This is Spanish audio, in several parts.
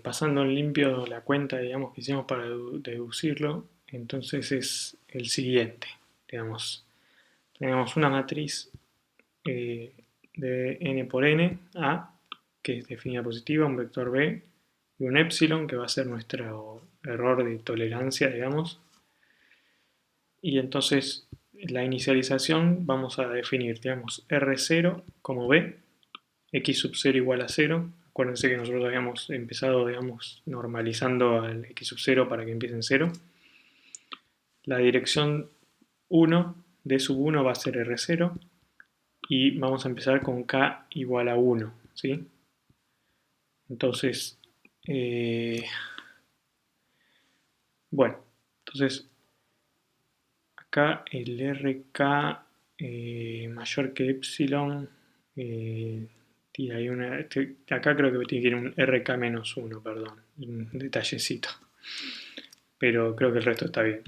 pasando en limpio la cuenta, digamos, que hicimos para deducirlo, entonces es el siguiente, digamos. Tenemos una matriz de n por n, A, que es definida positiva, un vector B, y un epsilon, que va a ser nuestro error de tolerancia, digamos. Y entonces la inicialización vamos a definir, digamos, R0 como B, x sub 0 igual a 0. Acuérdense que nosotros habíamos empezado, digamos, normalizando al x sub 0 para que empiece en 0. La dirección 1, d sub 1 va a ser R0 y vamos a empezar con k igual a 1, ¿sí? Entonces, bueno, entonces acá el RK mayor que epsilon, hay acá creo que tiene que ir un RK menos 1, perdón, un detallecito, pero creo que el resto está bien.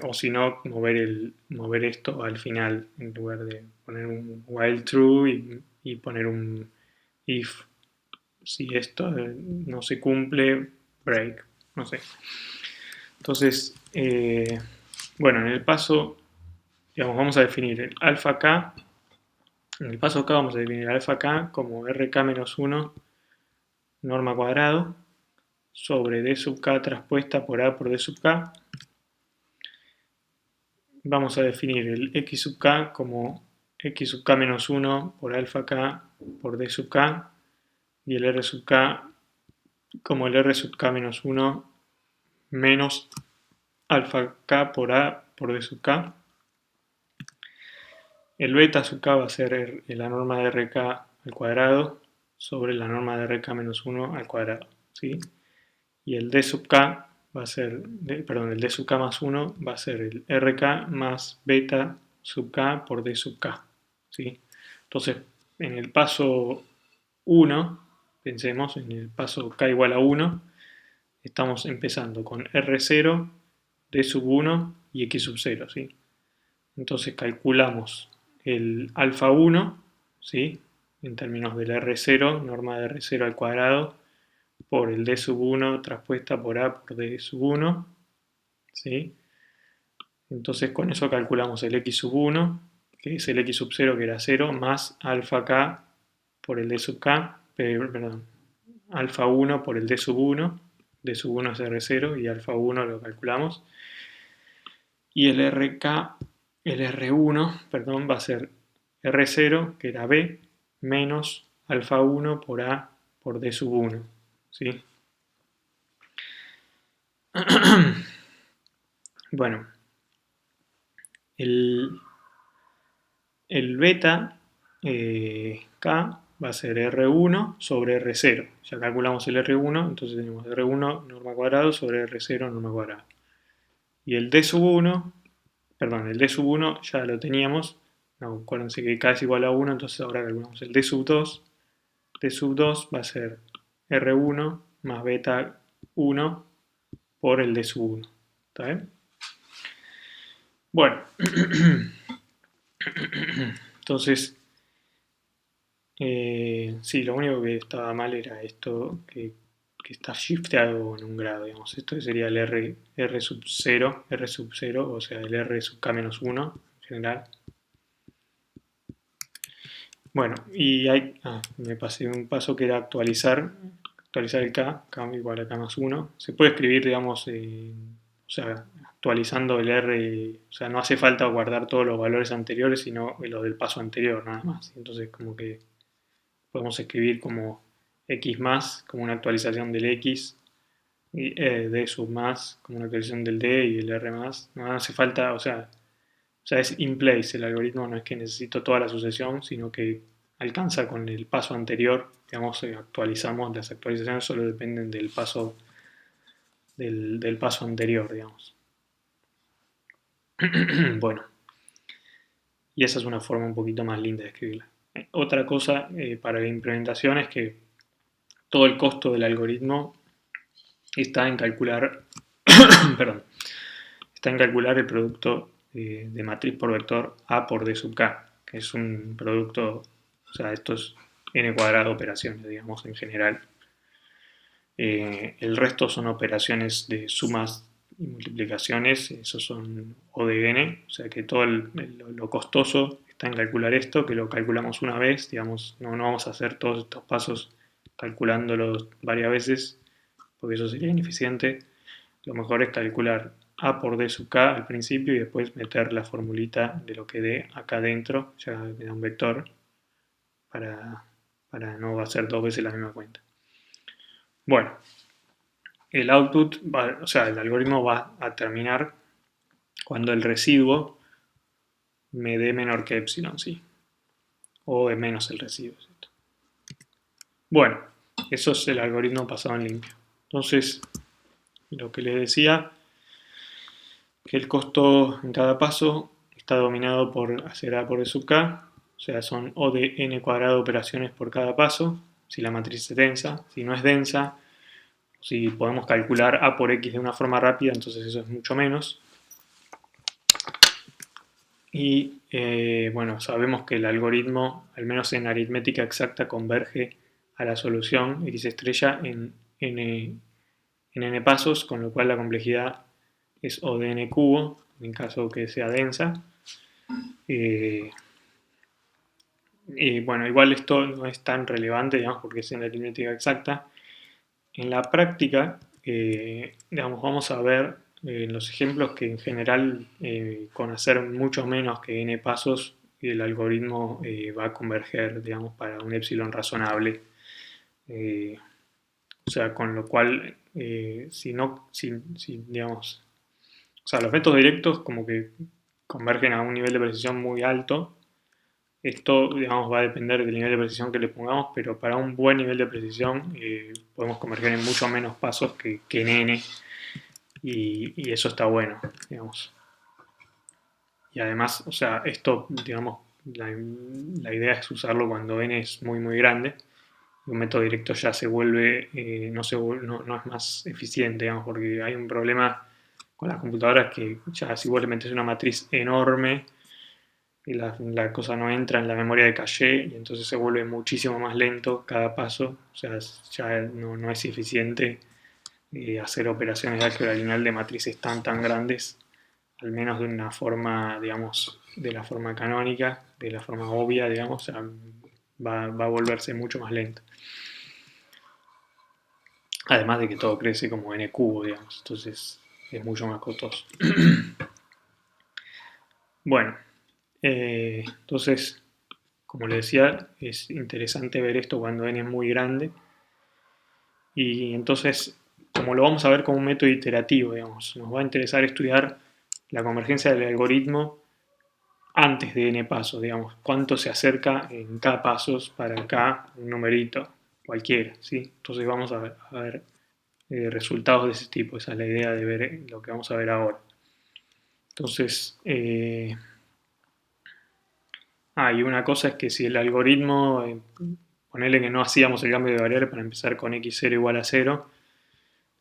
O si no, mover esto al final, en lugar de poner un while true y poner un if. Si esto no se cumple, break, no sé. Entonces, bueno, en el paso, digamos, vamos a definir el alfa k. En el paso k vamos a definir alfa k como rk-1 norma cuadrado sobre d sub k traspuesta por a por d sub k. Vamos a definir el x sub k como x sub k menos 1 por alfa k por d sub k y el r sub k como el r sub k menos 1 menos alfa k por a por d sub k. El beta sub k va a ser la norma de rk al cuadrado sobre la norma de rk menos 1 al cuadrado, ¿sí? Y el d sub k va a ser, perdón, el d sub k más 1 va a ser el rk más beta sub k por d sub k, ¿sí? Entonces, en el paso 1, pensemos, en el paso k igual a 1, estamos empezando con R0, D sub 1 y X sub 0, ¿sí? Entonces calculamos el alfa 1, ¿sí? En términos del R0, norma de R0 al cuadrado, por el D sub 1 traspuesta por A por D sub 1, ¿sí? Entonces con eso calculamos el X sub 1, que es el X sub 0, que era 0, más alfa K por el D sub K, perdón, alfa 1 por el D sub 1, D sub 1 es R0 y alfa 1 lo calculamos. Y el RK, el R1, perdón, va a ser R0, que era B, menos alfa 1 por A por D sub 1, ¿sí? Bueno, el beta K va a ser R1 sobre R0. Ya calculamos el R1, entonces tenemos R1 norma cuadrado sobre R0 norma cuadrada. Y el D sub 1, perdón, el D sub 1 ya lo teníamos. No, acuérdense que K es igual a 1, entonces ahora calculamos el D sub 2. D sub 2 va a ser R1 más beta 1 por el D sub 1. ¿Está bien? Bueno, entonces, sí, lo único que estaba mal era esto que está shifteado en un grado, digamos. Esto sería el R sub 0, R sub 0, o sea, el R sub K menos 1 en general. Bueno, y me pasé un paso que era actualizar el K igual a K más 1. Se puede escribir, digamos, o sea, actualizando el R, o sea, no hace falta guardar todos los valores anteriores, sino lo del paso anterior, nada más. Entonces, como que podemos escribir como X más, como una actualización del X, y D sub más, como una actualización del D y el R más. No hace falta, o sea, es in place el algoritmo, no es que necesito toda la sucesión, sino que alcanza con el paso anterior, digamos, actualizamos, las actualizaciones solo dependen del paso paso anterior, digamos. Bueno, y esa es una forma un poquito más linda de escribirla. Otra cosa para la implementación es que todo el costo del algoritmo está en calcular, perdón, está en calcular el producto de matriz por vector A por D sub K, que es un producto, o sea, esto es n cuadrado operaciones, digamos, en general. El resto son operaciones de sumas y multiplicaciones, esos son O de n, o sea que todo lo costoso está en calcular esto, que lo calculamos una vez, digamos, no vamos a hacer todos estos pasos calculándolos varias veces, porque eso sería ineficiente. Lo mejor es calcular a por d sub k al principio y después meter la formulita de lo que dé acá adentro, ya me da un vector, para, no hacer dos veces la misma cuenta. Bueno, el output, o sea, el algoritmo va a terminar cuando el residuo me dé menor que epsilon, sí. O es menos el residuo. ¿Cierto? Bueno, eso es el algoritmo pasado en limpio. Entonces, lo que les decía, que el costo en cada paso está dominado por hacer A por D sub K, o sea, son O de n cuadrado operaciones por cada paso, si la matriz es densa. Si no es densa, si podemos calcular A por X de una forma rápida, entonces eso es mucho menos. Y bueno, sabemos que el algoritmo, al menos en aritmética exacta, converge a la solución X estrella en n pasos, con lo cual la complejidad es O de n cubo, en caso que sea densa. Y bueno, igual esto no es tan relevante, digamos, porque es en la aritmética exacta. En la práctica, digamos, vamos a ver en los ejemplos que en general con hacer mucho menos que n pasos el algoritmo va a converger, digamos, para un epsilon razonable. O sea, con lo cual, digamos, o sea, los métodos directos como que convergen a un nivel de precisión muy alto. Esto, digamos, va a depender del nivel de precisión que le pongamos, pero para un buen nivel de precisión podemos converger en mucho menos pasos que en n, y eso está bueno, digamos. Y además, o sea, esto, digamos, la idea es usarlo cuando n es muy, muy grande. Un método directo ya se vuelve, no es más eficiente, digamos, porque hay un problema con las computadoras que ya si vos le metes una matriz enorme, y la cosa no entra en la memoria de caché y entonces se vuelve muchísimo más lento cada paso, o sea, ya no es eficiente hacer operaciones de álgebra lineal de matrices tan grandes, al menos de una forma, digamos, de la forma canónica, de la forma obvia, digamos, o sea, va a volverse mucho más lento. Además de que todo crece como n cubo, digamos, entonces es mucho más costoso. Bueno, entonces, como les decía, es interesante ver esto cuando n es muy grande. Y entonces, como lo vamos a ver como un método iterativo, digamos, nos va a interesar estudiar la convergencia del algoritmo antes de n pasos, digamos, cuánto se acerca en k pasos para acá un numerito, cualquiera, ¿sí? Entonces vamos a ver resultados de ese tipo, esa es la idea de ver lo que vamos a ver ahora. Entonces, y una cosa es que si el algoritmo, ponerle que no hacíamos el cambio de variable para empezar con x0 igual a 0,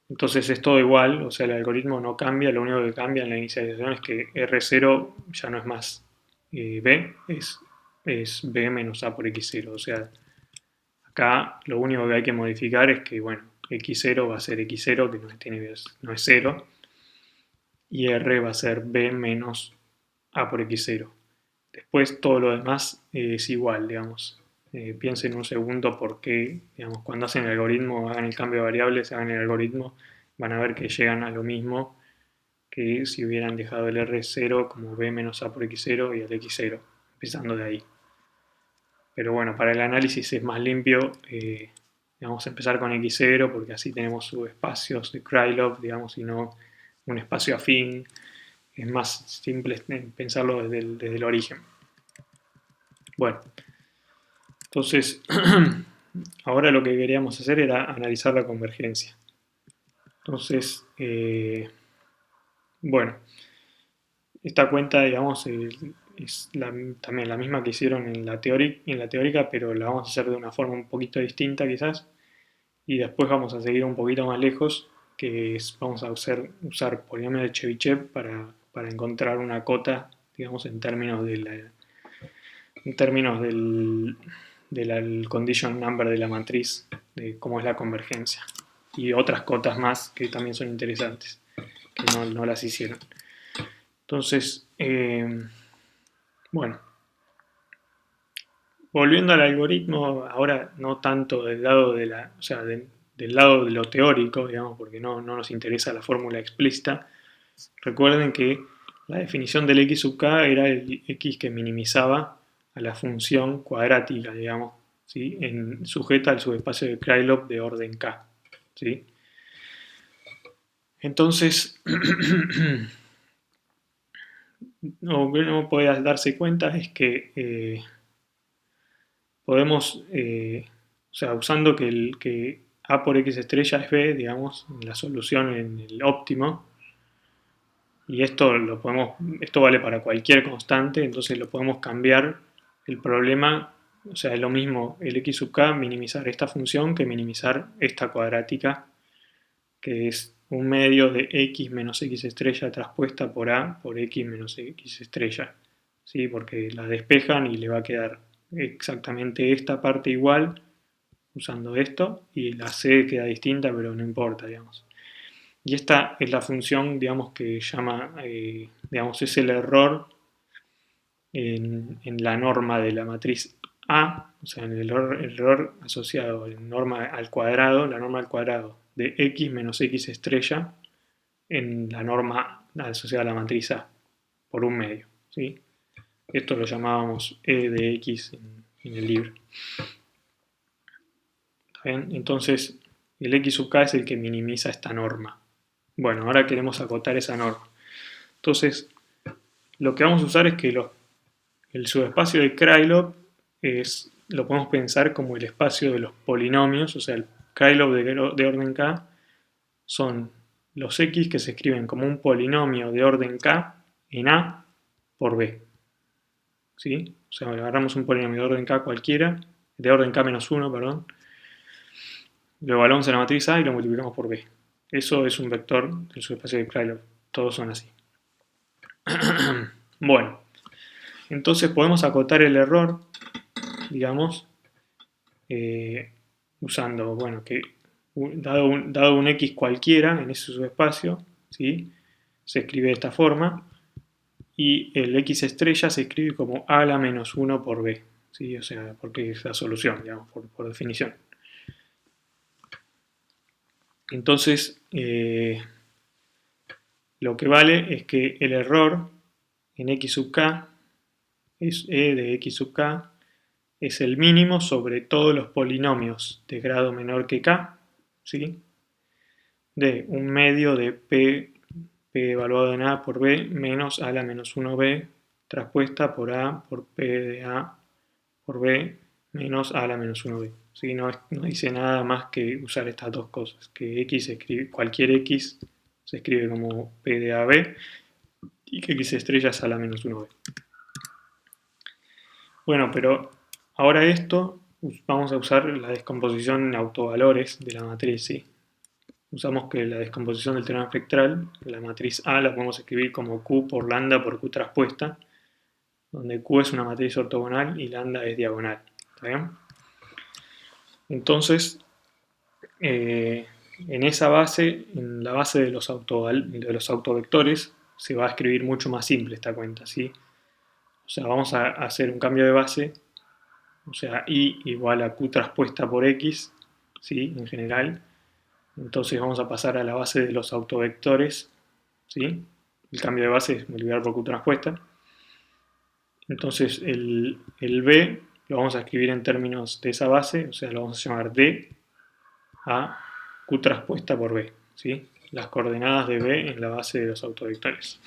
entonces es todo igual, o sea, el algoritmo no cambia, lo único que cambia en la inicialización es que R0 ya no es más B, es B menos A por X0, o sea, acá lo único que hay que modificar es que, bueno, X0 va a ser X0, que no es 0, y R va a ser B menos A por X0. Después todo lo demás es igual, digamos. Piensen un segundo por qué, digamos, cuando hacen el algoritmo, hagan el cambio de variables, hagan el algoritmo, van a ver que llegan a lo mismo que si hubieran dejado el R0 como B menos A por X0 y el X0, empezando de ahí. Pero bueno, para el análisis es más limpio, vamos a empezar con X0 porque así tenemos subespacios de Krylov, digamos, y no un espacio afín. Es más simple pensarlo desde el origen. Bueno, entonces ahora lo que queríamos hacer era analizar la convergencia. Entonces, bueno, esta cuenta, digamos, es también la misma que hicieron en la teórica, pero la vamos a hacer de una forma un poquito distinta quizás. Y después vamos a seguir un poquito más lejos, que vamos a usar polinomio de Chebyshev para encontrar una cota, digamos, en términos del condition number de la matriz, de cómo es la convergencia. Y otras cotas más que también son interesantes, que no las hicieron. Entonces, bueno, volviendo al algoritmo, ahora no tanto del lado de del lado de lo teórico, digamos, porque no nos interesa la fórmula explícita. Recuerden que la definición del x sub k era el x que minimizaba a la función cuadrática, digamos, ¿sí? Sujeta al subespacio de Krylov de orden k, ¿sí? Entonces, lo que no podías darse cuenta es que podemos, o sea, usando que A por X estrella es B, digamos, en la solución en el óptimo, y esto vale para cualquier constante, entonces lo podemos cambiar. El problema, o sea, es lo mismo el x sub k, minimizar esta función que minimizar esta cuadrática, que es un medio de x menos x estrella traspuesta por a por x menos x estrella, ¿sí? Porque la despejan y le va a quedar exactamente esta parte igual usando esto, y la c queda distinta, pero no importa, digamos. Y esta es la función, digamos, que llama, digamos, es el error en la norma de la matriz A, o sea, en el error asociado a la norma al cuadrado de x menos x estrella en la norma asociada a la matriz A, por un medio, ¿sí? Esto lo llamábamos e de x en el libro. ¿Está bien? Entonces, el x sub k es el que minimiza esta norma. Bueno, ahora queremos acotar esa norma. Entonces, lo que vamos a usar es que el subespacio de Krylov lo podemos pensar como el espacio de los polinomios, o sea, el Krylov de orden k son los x que se escriben como un polinomio de orden k en A por B. ¿Sí? O sea, agarramos un polinomio de orden k cualquiera, de orden k menos 1, perdón, lo evaluamos en la matriz A y lo multiplicamos por B. Eso es un vector del subespacio de Krylov. Todos son así. Bueno, entonces podemos acotar el error, digamos, usando, bueno, que dado un x cualquiera en ese subespacio, ¿sí? Se escribe de esta forma, y el x estrella se escribe como a la menos 1 por b, ¿sí? O sea, porque es la solución, digamos, por definición. Entonces, lo que vale es que el error en x sub k es e de x sub k es el mínimo sobre todos los polinomios de grado menor que k, ¿sí? De un medio de p evaluado en a por b menos a la menos 1b traspuesta por a por p de a por b menos a la menos 1b. ¿Sí? No dice nada más que usar estas dos cosas, que cualquier x se escribe como p de a b y que x estrella es a la menos 1b. Bueno, pero ahora vamos a usar la descomposición en autovalores de la matriz, ¿sí? Usamos que la descomposición del teorema espectral, la matriz A la podemos escribir como Q por lambda por Q traspuesta, donde Q es una matriz ortogonal y lambda es diagonal. ¿Está bien? Entonces, en esa base, en la base de los autovectores, se va a escribir mucho más simple esta cuenta, ¿sí? O sea, vamos a hacer un cambio de base, o sea, y igual a Q traspuesta por X, ¿sí? En general. Entonces vamos a pasar a la base de los autovectores, ¿sí? El cambio de base es multiplicar por Q traspuesta. Entonces el B lo vamos a escribir en términos de esa base, o sea, lo vamos a llamar D a Q traspuesta por B, ¿sí? Las coordenadas de B en la base de los autovectores.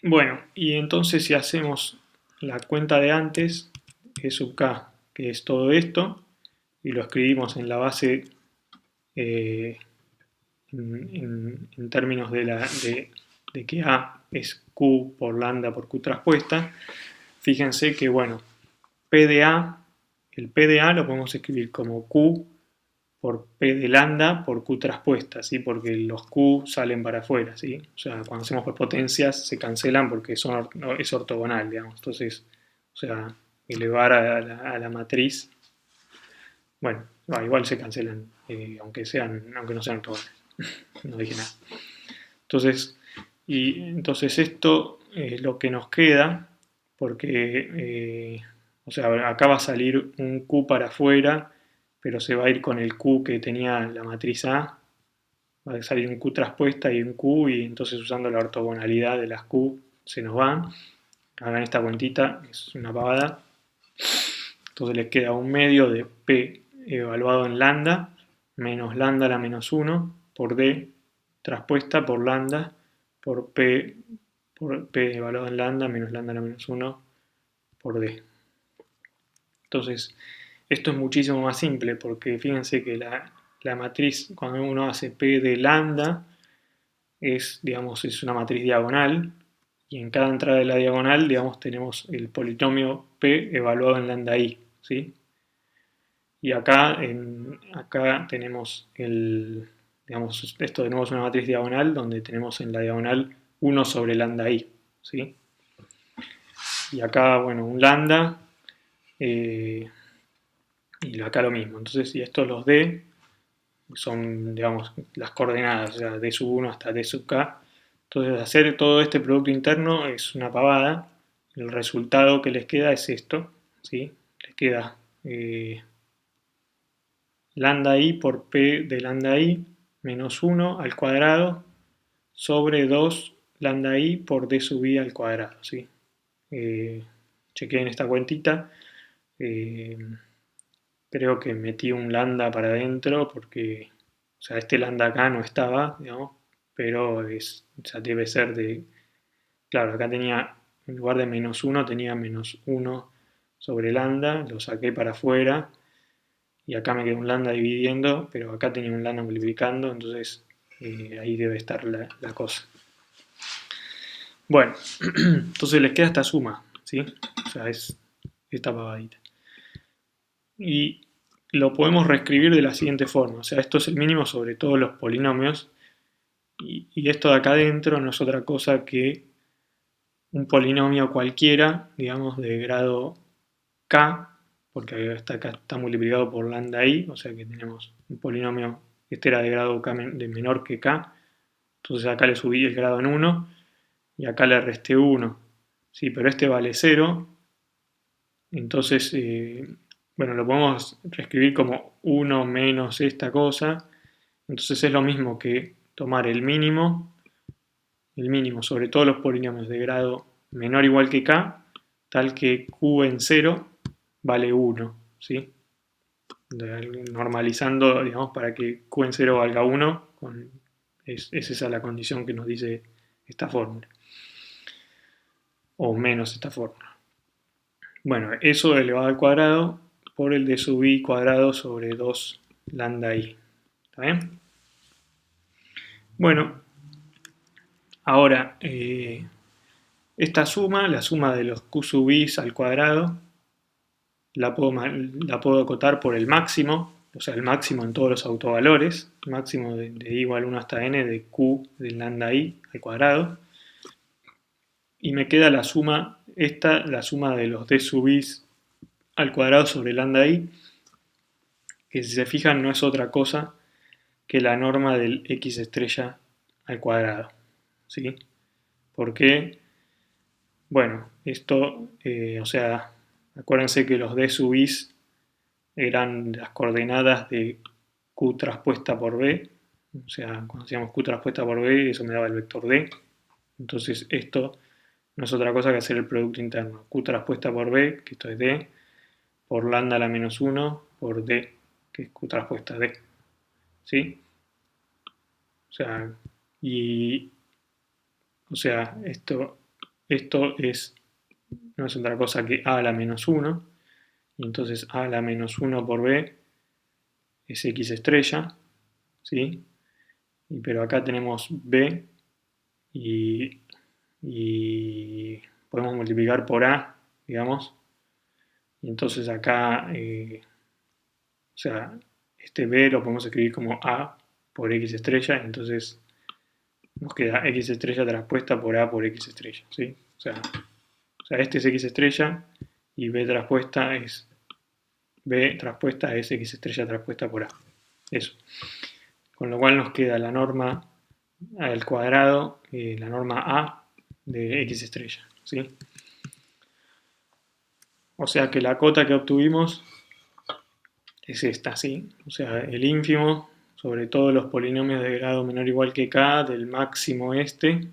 Bueno, y entonces si hacemos la cuenta de antes, E sub K, que es todo esto, y lo escribimos en la base en términos de que A es Q por lambda por Q traspuesta, fíjense que, bueno, el P de A lo podemos escribir como Q por P de lambda por Q traspuesta, ¿sí? Porque los Q salen para afuera, ¿sí? O sea, cuando hacemos por potencias se cancelan porque es ortogonal, digamos. Entonces, o sea, elevar a la matriz. Bueno, igual se cancelan, aunque no sean ortogonales. No dije nada. Entonces esto es lo que nos queda, porque, o sea, acá va a salir un Q para afuera, pero se va a ir con el Q que tenía la matriz A, va a salir un Q traspuesta y un Q, y entonces usando la ortogonalidad de las Q se nos van. Hagan esta cuentita, es una pavada. Entonces les queda un medio de P evaluado en lambda, menos lambda a la menos 1, por D traspuesta por lambda, por P evaluado en lambda, menos lambda a la menos 1, por D. Entonces, esto es muchísimo más simple, porque fíjense que la matriz, cuando uno hace P de lambda, digamos, es una matriz diagonal, y en cada entrada de la diagonal, digamos, tenemos el polinomio P evaluado en lambda I, ¿sí? Y acá tenemos digamos, esto de nuevo es una matriz diagonal, donde tenemos en la diagonal 1 sobre lambda I, ¿sí? Y acá, bueno, un lambda, y acá lo mismo. Entonces, y estos los D son, digamos, las coordenadas, o sea, D sub 1 hasta D sub K. Entonces, hacer todo este producto interno es una pavada. El resultado que les queda es esto, ¿sí? Les queda lambda I por P de lambda I menos 1 al cuadrado sobre 2 lambda I por D sub I al cuadrado, ¿sí? Chequeen esta cuentita. Creo que metí un lambda para adentro porque, o sea, este lambda acá no estaba, digamos, pero o sea, debe ser de, claro, acá tenía, en lugar de menos 1, tenía menos 1 sobre lambda, lo saqué para afuera, y acá me quedó un lambda dividiendo, pero acá tenía un lambda multiplicando, entonces ahí debe estar la cosa. Bueno, entonces les queda esta suma, ¿sí? O sea, es esta pavadita. Y lo podemos reescribir de la siguiente forma, o sea, esto es el mínimo sobre todos los polinomios, y esto de acá adentro no es otra cosa que un polinomio cualquiera, digamos, de grado k, porque acá está multiplicado por lambda i, o sea que tenemos un polinomio, este era de grado k de menor que k, entonces acá le subí el grado en 1 y acá le resté 1, sí, pero este vale 0, entonces, bueno, lo podemos reescribir como 1 menos esta cosa, entonces es lo mismo que tomar el mínimo sobre todos los polinomios de grado menor o igual que k, tal que q en 0 vale 1, ¿sí? Normalizando, digamos, para que q en 0 valga 1, es esa la condición que nos dice esta fórmula, o menos esta fórmula. Bueno, eso elevado al cuadrado por el de sub i cuadrado sobre 2 lambda i. ¿Está bien? Bueno, ahora, esta suma, la suma de los q sub i al cuadrado, la puedo acotar por el máximo, o sea, el máximo en todos los autovalores, máximo de i igual 1 hasta n de q de lambda i al cuadrado, y me queda la suma, la suma de los d sub i al cuadrado sobre lambda i, que si se fijan no es otra cosa que la norma del x estrella al cuadrado, ¿sí? Porque, bueno, esto, o sea, acuérdense que los d sub i eran las coordenadas de q traspuesta por b, o sea, cuando hacíamos q traspuesta por b, eso me daba el vector d, entonces esto no es otra cosa que hacer el producto interno, q traspuesta por b, que esto es d, por lambda a la menos 1, por d, que es q traspuesta d, ¿sí? O sea, esto no es otra cosa que a a la menos 1, y entonces a a la menos 1 por b es x estrella, ¿sí? Pero acá tenemos b y, podemos multiplicar por a, digamos, y entonces acá, o sea, este b lo podemos escribir como a por x estrella, y entonces nos queda x estrella traspuesta por a por x estrella, ¿sí? O sea, este es x estrella y B traspuesta es X estrella traspuesta por A. Eso. Con lo cual nos queda la norma al cuadrado, la norma A de X estrella, ¿sí? O sea que la cota que obtuvimos es esta, ¿sí? O sea, el ínfimo sobre todos los polinomios de grado menor o igual que K del máximo este.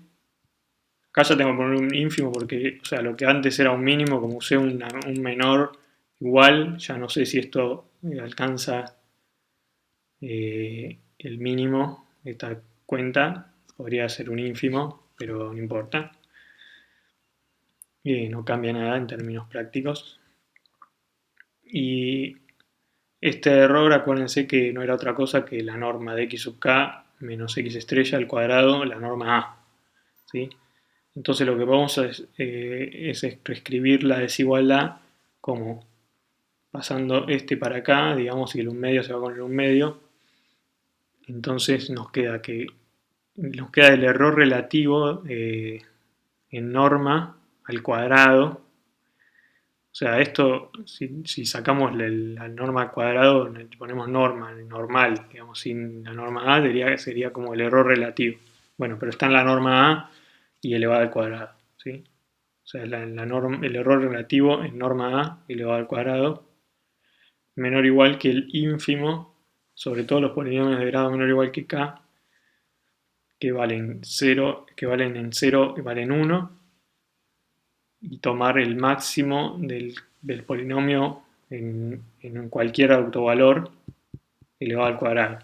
Acá ya tengo que poner un ínfimo porque, o sea, lo que antes era un mínimo, como usé un menor igual, ya no sé si esto alcanza el mínimo, esta cuenta, podría ser un ínfimo, pero no importa. No cambia nada en términos prácticos. Y este error, acuérdense que no era otra cosa que la norma de x sub k menos x estrella al cuadrado, la norma A. ¿Sí? Entonces lo que vamos a es reescribir la desigualdad como pasando este para acá, digamos, y el 1 medio se va con el 1 medio. Entonces nos queda el error relativo en norma al cuadrado. O sea, esto, si sacamos la norma al cuadrado, ponemos norma, normal, digamos, sin la norma A, sería como el error relativo. Bueno, pero está en la norma A y elevada al cuadrado, ¿sí? O sea, el error relativo en norma A elevado al cuadrado menor o igual que el ínfimo sobre todos los polinomios de grado menor o igual que K que valen 0, que valen en 0 y valen 1 y tomar el máximo del polinomio en cualquier autovalor elevado al cuadrado.